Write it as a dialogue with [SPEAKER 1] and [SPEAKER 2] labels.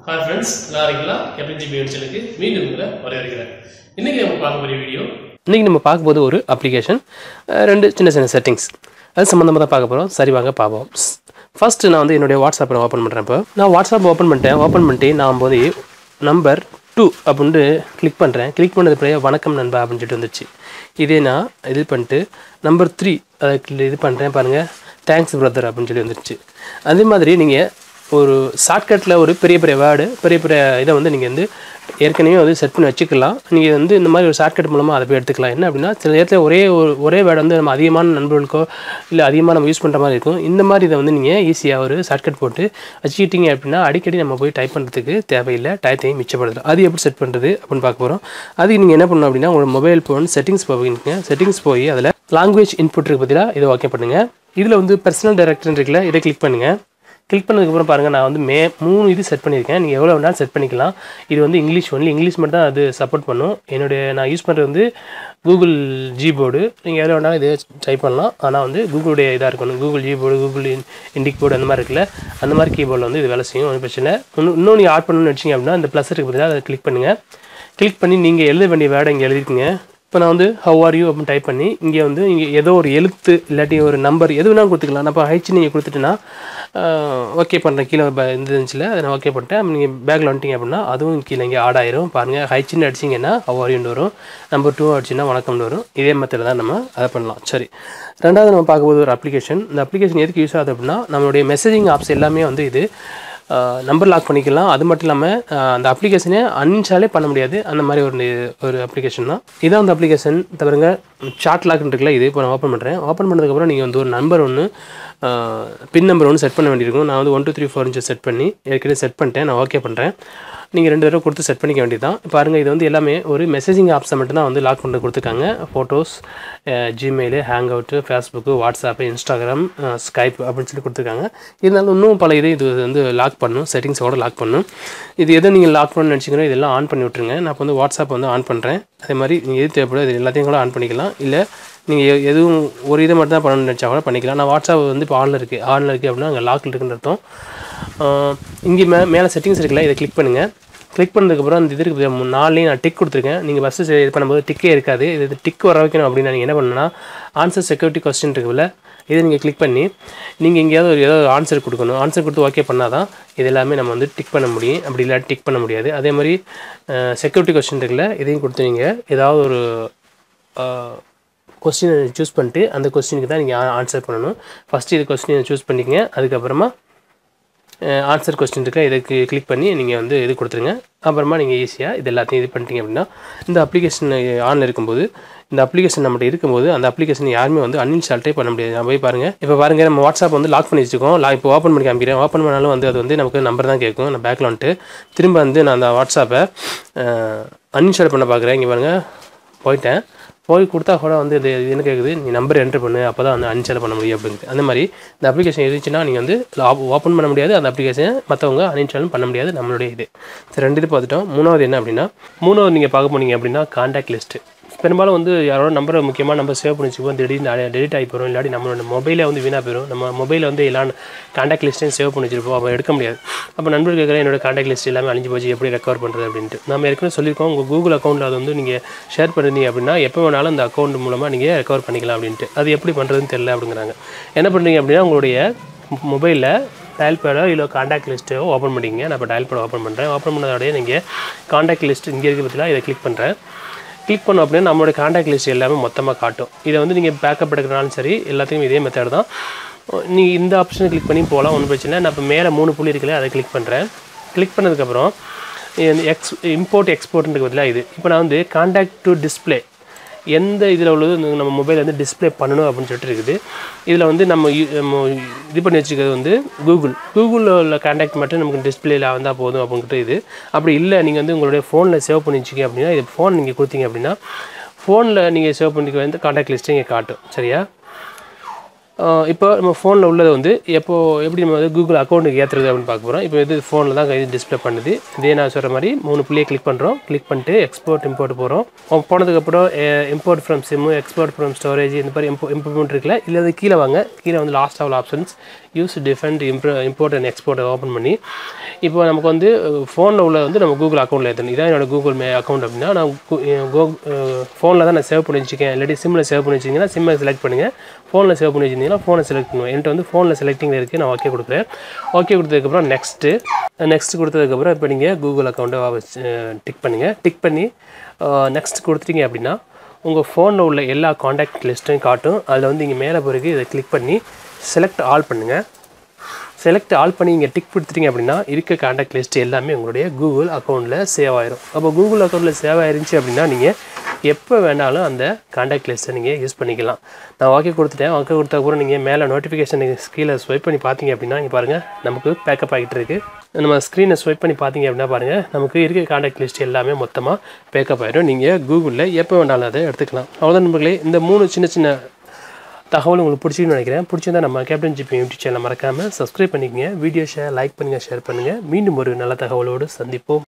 [SPEAKER 1] Hi friends, GPM சேனலுக்கு மீண்டும் உங்களை வரவேற்கிறேன். இன்னைக்கு நம்ம பார்க்க போற வீடியோ இன்னைக்கு நம்ம பார்க்க போறது ஒரு அப்ளிகேஷன் ரெண்டு சின்ன சின்ன செட்டிங்ஸ் அது சம்பந்தமா தான் பார்க்க போறோம். சரி வாங்க பாப்போம். ஃபர்ஸ்ட் நான் வந்து என்னோட WhatsApp ஓபன் பண்றேன். இப்போ நான் WhatsApp ஓபன் பண்ணிட்டு நான் போய் நம்பர் 2 அப்படினு கிளிக் பண்றேன். கிளிக் பண்ணது பிறகு வணக்கம் நண்பா அப்படினு சொல்லிட்டு வந்துச்சு. இதே நான் இது பண்ணிட்டு நம்பர் 3 அதுக்கு இது பண்றேன் பாருங்க. தேங்க்ஸ் பிரதர் அப்படினு சொல்லி வந்துச்சு. அதே மாதிரி நீங்க ஒரு ஷார்ட்கட்ல ஒரு பெரிய வேர்ட் பெரிய இத வந்து நீங்க வந்து ஏற்கனவே வந்து செட் பண்ணி வச்சுக்கலாம். நீங்க வந்து இந்த மாதிரி ஒரு ஷார்ட்கட் மூலமா அதை போய் எடுத்துக்கலாம். என்ன அப்படினா சில நேரத்துல ஒரே வேர்ட் வந்து நம்ம அதிகமான நண்பர்களுக்கோ இல்ல அதிகமா நம்ம யூஸ் பண்ற மாதிரி இருக்கும். இந்த மாதிரி இத வந்து நீங்க ஈஸியா ஒரு ஷார்ட்கட் போட்டு வச்சிட்டீங்க அப்படினா அடிக்கடி நம்ம போய் டைப் பண்றதுக்கு தேவையில்லை. டைத்தையும் மிச்சப்படுத்தலாம். அது எப்படி செட் பண்றது அப்படினு பார்க்க போறோம். அதுக்கு நீங்க என்ன பண்ணணும் அப்படினா உங்க மொபைல் போன் செட்டிங்ஸ் போவீங்க. செட்டிங்ஸ் போய் அதுல லாங்குவேஜ் இன்புட் இருக்கு பதிலா இத ஓகே பண்ணுங்க. இதுல வந்து பர்சனல் டைரக்டரி இருக்குல இத கிளிக் பண்ணுங்க. கிளிக் பண்ணதுக்கு அப்புறம் பாருங்க நான் வந்து 3 இது செட் பண்ணிருக்கேன். நீங்க எவ்வளவு வேணாலும் செட் பண்ணிக்கலாம். இது வந்து இங்கிலீஷ் ஒன்லி இங்கிலீஷ் மட்டும் தான் அது சப்போர்ட் பண்ணும். நான் யூஸ் பண்றது வந்து Google Gboard. நீங்க எவ்வளவு வேணாலும் இதை டைப் பண்ணலாம். ஆனா வந்து Google உடைய இதா இருக்கணும். Google Gboard, Google Indic board அந்த மாதிரி இருக்குல. அந்த மாதிரி கீபோர்ட்ல வந்து இது வேலை செய்யும். ஒண்ணும் பிரச்சனை இல்ல. இன்னும் நீங்க ஆட் பண்ணனும்னு வெச்சீங்க அப்படினா அந்த பிளஸ் இருக்கு பதிலா அதை கிளிக் பண்ணுங்க. கிளிக் பண்ணி நீங்க எழுத வேண்டிய வேர்டை இங்க எழுதிக்கங்க. இப்போ நான் வந்து how are you அப்படி டைப் பண்ணி இங்க வந்து இங்க ஏதோ ஒரு எழுத்து இல்லாட்டி ஒரு நம்பர் எது வேணா கொடுத்துக்கலாம். நான் இப்போ ஹைச் நீங்க கொடுத்துட்டேன்னா ஓகே பண்றேன். கீழ இந்த இருந்துச்சுல அதை நான் ஓகே பண்ணிட்டேன். நீங்க பேக்ல வந்துட்டீங்க அப்படின்னா அதுவும் கீழ இங்க ஆட் ஆயிரும். பாருங்க ஹைச்னு அடிச்சீங்கன்னா how are you ன்னு வரும். நம்பர் 2 அடிச்சீங்கன்னா வணக்கம்னு வரும். இதே மெத்தட்ல தான் நம்ம அதை பண்ணலாம். சரி, ரெண்டாவது நம்ம பார்க்க போறது ஒரு அப்ளிகேஷன். இந்த அப்ளிகேஷன் எதுக்கு யூஸ் ஆகுது அப்படின்னா நம்மளுடைய மெசேஜிங் ஆப்ஸ் எல்லாமே வந்து இது நம்பர் லாக் பண்ணிக்கலாம். அது மட்டும் இல்லாம அந்த அப்ளிகேஷனை அன்இன்ஸ்டாலே பண்ண முடியாது. அந்த மாதிரி ஒரு அப்ளிகேஷன் தான். இதான் அந்த அப்ளிகேஷன். தவிரங்க சாட் லாக் இருக்குல்ல, இது இப்போ நான் ஓப்பன் பண்றேன். ஓப்பன் பண்ணதுக்கு அப்புறம் நீங்க வந்து ஒரு நம்பர் ஒன்னு பின் நம்பர் ஒன்னு செட் பண்ண வேண்டியிருக்கும். நான் வந்து 1 2 3 4 செட் பண்ணி ஏற்கனவே செட் பண்ணிட்டேன். நான் ஓகே பண்றேன். நீங்க 2 தடவை கொடுத்து செட் பண்ணிக்க வேண்டியதுதான். பாருங்க இது வந்து எல்லாமே ஒரு மெசேஜிங் ஆப்ஸை மட்டும் தான் வந்து லாக் பண்ணி கொடுத்துருக்காங்க. Photos, Gmail, hang out, Facebook, WhatsApp, Instagram, Skype அப்படின்னு சொல்லி கொடுத்துருக்காங்க. இருந்தாலும் இன்னும் பல இது வந்து லாக் பண்ணும். செட்டிங்ஸோட லாக் பண்ணும். இது எதை நீங்கள் லாக் பண்ணணும்னு நினச்சிக்கிறோம் இதெல்லாம் ஆன் பண்ணி விட்டுருங்க. நான் இப்போ வந்து வாட்ஸ்அப் வந்து ஆன் பண்ணுறேன். அதே மாதிரி நீங்கள் எது தேவைப்படும் இது எல்லாத்தையும் கூட ஆன் பண்ணிக்கலாம். இல்லை நீங்கள் எதுவும் ஒரு இதை மட்டும் தான் பண்ணணும்னு நினச்சா கூட பண்ணிக்கலாம். நான் வாட்ஸ்அப் வந்து இப்போ ஆனில் இருக்குது அப்படின்னா அங்கே லாக்கில் இருக்குன்னு அர்த்தம். இங்கே மேலே செட்டிங்ஸ் இருக்குல்ல, இதை கிளிக் பண்ணுங்கள். கிளிக் பண்ணதுக்கப்புறம் அந்த இதுக்கு 4 நான் டிக் கொடுத்துருக்கேன். நீங்கள் ஃபஸ்ட்டு இது பண்ணும்போது டிக்கே இருக்காது. இது டிக் வர வைக்கணும் அப்படின்னா நீங்கள் என்ன பண்ணணும்னா ஆன்சர் செக்யூரிட்டி கொஸ்டின் இருக்குல்ல, இதை நீங்கள் கிளிக் பண்ணி நீங்கள் எங்கேயாவது ஏதாவது ஆன்சர் கொடுக்கணும். ஆன்சர் கொடுத்து ஓகே பண்ணால் தான் இது எல்லாமே நம்ம வந்து டிக் பண்ண முடியும். அப்படி இல்லாட்டி டிக் பண்ண முடியாது. அதே மாதிரி செக்யூரிட்டி கொஸ்டின் இருக்குல்ல, இதையும் கொடுத்து நீங்கள் ஏதாவது ஒரு கொஸ்டினை சூஸ் பண்ணிட்டு அந்த கொஸ்டினுக்கு தான் நீங்கள் ஆன்சர் பண்ணணும். ஃபஸ்ட்டு இது கொஸ்டினை சூஸ் பண்ணிக்கங்க. அதுக்கப்புறமா ஆன்சர் கொஸ்டின் இருக்கா இதுக்கு கிளிக் பண்ணி நீங்கள் வந்து இது கொடுத்துருங்க. அப்புறமா நீங்கள் ஈஸியாக இது எல்லாத்தையும் இது பண்ணிட்டீங்க அப்படின்னா இந்த அப்ளிகேஷன் ஆனில் இருக்கும்போது இந்த அப்ளிகேஷன் நம்மகிட்ட இருக்கும்போது அந்த அப்ளிகேஷன் யாருமே வந்து அன்இன்ஸ்டால்ட்டே பண்ண முடியாது. நான் போய் பாருங்கள். இப்போ பாருங்கள் நம்ம வாட்ஸ்அப் வந்து லாக் பண்ணி வச்சுருக்கோம். இப்போ ஓப்பன் பண்ணி காமிக்கிறேன். ஓப்பன் பண்ணாலும் வந்து அது வந்து நமக்கு நம்பர் தான் கேட்கும். நான் பேக்கில் வந்துட்டு திரும்ப வந்து நான் அந்த வாட்ஸ்அப்பை அன்இன்ஸ்டால் பண்ண பார்க்குறேன். இங்கே பாருங்கள் போயிட்டேன். போய் கொடுத்தா கூட வந்து இது என்ன கேட்குது, நீ நம்பர் என்ட்ரு பண்ணு, அப்போ தான் வந்து அன்இன்ஸ்டால் பண்ண முடியும் அப்படின்ட்டு. அந்த மாதிரி இந்த அப்ளிகேஷன் இருந்துச்சுன்னா நீங்கள் வந்து ஓப்பன் பண்ண முடியாது. அந்த அப்ளிகேஷனை மற்றவங்க அன்இன்ஸ்டாலும் பண்ண முடியாது. நம்மளுடைய இது சரி, 2 இது பார்த்துட்டோம். மூணாவது என்ன அப்படின்னா நீங்கள் பார்க்க போனீங்க அப்படின்னா கான்டாக்ட் லிஸ்ட்டு. பெரும்பாலும் வந்து யாரோட நம்பரை முக்கியமாக நம்ம சேவ் பண்ணி வச்சுக்குவோம். திடீர்னு டெலிட் ஆகி போயிடும். இல்லாட்டி நம்மளோட மொபைலை வந்து வீணாக போயிடும். நம்ம மொபைலில் வந்து எல்லா கான்டாக்ட் லிஸ்ட்டையும் சேவ் பண்ணி வச்சுருப்போம். அப்போ எடுக்க முடியாது. அப்போ நண்பர்கள் கேட்குறேன் என்னோட கான்டாக்ட் லிஸ்ட் எல்லாமே அழிஞ்சு போச்சு, எப்படி ரெக்கவர் பண்ணுறது அப்படின்ட்டு. நம்ம ஏற்கனவே சொல்லியிருக்கோம். உங்கள் கூகுள் அக்கௌண்ட்டில் அது வந்து நீங்கள் ஷேர் பண்ணிருந்தீங்க அப்படின்னா எப்போ வேணாலும் அந்த அக்கௌண்ட் மூலமாக நீங்கள் ரெக்கவர் பண்ணிக்கலாம் அப்படின்ட்டு. அது எப்படி பண்ணுறதுன்னு தெரியல அப்படிங்கிறாங்க. என்ன பண்ணுறீங்க அப்படின்னா உங்களுடைய மொபைலில் டயல் பேடோ இல்லை கான்டாக்ட் லிஸ்ட்டோ ஓப்பன் பண்ணிங்க. நான் இப்போ டயல் பேட் ஓப்பன் பண்ணுறேன். ஓப்பன் பண்ணதோடய நீங்கள் கான்டாக்ட் லிஸ்ட் இங்கே இருக்க பற்றிலாம் இதை கிளிக் பண்ணுறேன். கிளிக் பண்ணோம் அப்படின்னா நம்மளோட கான்டாக்ட் லிஸ்ட் எல்லாமே மொத்தமாக காட்டும். இதை வந்து நீங்கள் பேக்கப் எடுக்கிறனாலும் சரி எல்லாத்தையும் இதே மெத்தட் தான். நீங்கள் இந்த ஆப்ஷனை கிளிக் பண்ணி போகலாம், ஒன்றும் பிரச்சனை இல்லை. நான் இப்போ மேலே 3 புள்ளி இருக்குல்ல அதை கிளிக் பண்ணுறேன். கிளிக் பண்ணதுக்கப்புறம் இம்போர்ட் எக்ஸ்போர்ட்னு பதிலாக இது இப்போ நான் வந்து கான்டாக்ட் டு டிஸ்பிளே எந்த இதில் உள்ளது நம்ம மொபைல் வந்து டிஸ்பிளே பண்ணணும் அப்படின்னு சொல்லிட்டு இருக்குது. இதில் வந்து நம்ம இது பண்ணி வச்சுக்கிறது வந்து கூகுளில் உள்ள கான்டாக்ட் மட்டும் நமக்கு டிஸ்பிளேல வந்தால் போதும் அப்படின்ட்டு இது. அப்படி இல்லை நீங்கள் வந்து உங்களுடைய ஃபோனில் சேவ் பண்ணி வச்சுக்க அப்படின்னா இது ஃபோன் நீங்கள் கொடுத்தீங்க அப்படின்னா ஃபோனில் நீங்கள் சேவ் பண்ணிக்க வந்து கான்டாக்ட் லிஸ்ட்டை இங்கே காட்டும். சரியா? இப்போ நம்ம ஃபோனில் உள்ளது வந்து எப்படி நம்ம வந்து கூகுள் அக்கௌண்ட்டுக்கு ஏற்றுறது அப்படின்னு பார்க்க போகிறோம். இப்போ இது ஃபோனில் தான் இது டிஸ்பிளே பண்ணுது. இதே நான் சொல்கிற மாதிரி 3 புள்ளியை கிளிக் பண்ணுறோம். கிளிக் பண்ணிட்டு எக்ஸ்போர்ட் இம்போர்ட் போகிறோம். போனதுக்கப்புறம் import from sim, export from storage, இந்த மாதிரி இம்போர்ட் இருக்குல்ல. இல்லை அது கீழே வாங்க, கீழே வந்து last all options use default import and எக்ஸ்போர்ட்டை ஓப்பன் பண்ணி இப்போ நமக்கு வந்து ஃபோனில் உள்ள வந்து நம்ம கூகுள் அக்கௌண்ட்டில் ஏற்றணும். இதான் என்னோடய கூகுள் அக்கௌண்ட் அப்படின்னா நான் ஃபோனில் தான் நான் சேவ் பண்ணி வச்சுக்கேன். இல்லாட்டி சிம்மில் சேவ் பண்ணி வச்சிங்கன்னா சிம்மை செலக்ட் பண்ணுங்கள். ஃபோனில் சேவ் பண்ணி வச்சிருந்தீங்கன்னா ஃபோனை செலக்ட் பண்ணுவேன். என்கிட்ட வந்து ஃபோனில் செலக்டிங்கில் இருக்குது. நான் ஓகே கொடுக்குறேன். ஓகே கொடுத்ததுக்கப்புறம் நெக்ஸ்ட் கொடுத்ததுக்கப்புறம் இப்போ நீங்கள் கூகுள் அக்கௌண்ட்டை டிக் பண்ணுங்கள். டிக் பண்ணி நெக்ஸ்ட் கொடுத்துட்டீங்க அப்படின்னா உங்கள் ஃபோனில் உள்ள எல்லா காண்டாக்ட் லிஸ்ட்டையும் காட்டும். அதில் வந்து இங்கே மேலே பிறகு இதை கிளிக் பண்ணி செலக்ட் ஆல் பண்ணுங்கள். செலக்ட் ஆல் பண்ணி இங்கே டிக் கொடுத்துட்டீங்க அப்படின்னா இருக்க காண்டாக்ட் லிஸ்ட் எல்லாமே உங்களுடைய கூகுள் அக்கௌண்ட்டில் சேவ் ஆயிரும். அப்போ கூகுள் அக்கௌண்ட்டில் சேவ் ஆயிருந்துச்சு அப்படின்னா நீங்கள் எப்போ வேணாலும் அந்த காண்டாக்ட் லிஸ்ட்டை நீங்கள் யூஸ் பண்ணிக்கலாம். நான் ஓகே கொடுத்துட்டேன். ஓகே கொடுத்ததுக்கப்புறம் நீங்கள் மேலே நோட்டிஃபிகேஷன் கீழே ஸ்வைப் பண்ணி பார்த்தீங்க அப்படின்னா இங்கே பாருங்கள் நமக்கு பேக்கப் ஆகிட்டு இருக்குது. நம்ம ஸ்க்ரீனை ஸ்வைப் பண்ணி பார்த்தீங்க அப்படின்னா பாருங்கள் நமக்கு இருக்க காண்டாக்ட் லிஸ்ட் எல்லாமே மொத்தமாக பேக்கப் ஆகிடும். நீங்கள் கூகுளில் எப்போ வேணாலும் அதை எடுத்துக்கலாம். அவ்வளோதான் நண்பர்களே. இந்த 3 சின்ன தகவல் உங்களுக்கு பிடிச்சிருக்குன்னு நினைக்கிறேன். பிடிச்சிருந்தா நம்ம கேப்டன் GPM யூடியூப் சேனலை மறக்காமல் சப்ஸ்கிரைப் பண்ணிக்கங்க. வீடியோ லைக் பண்ணுங்கள், ஷேர் பண்ணுங்கள். மீண்டும் ஒரு நல்ல தகவலோடு சந்திப்போம்.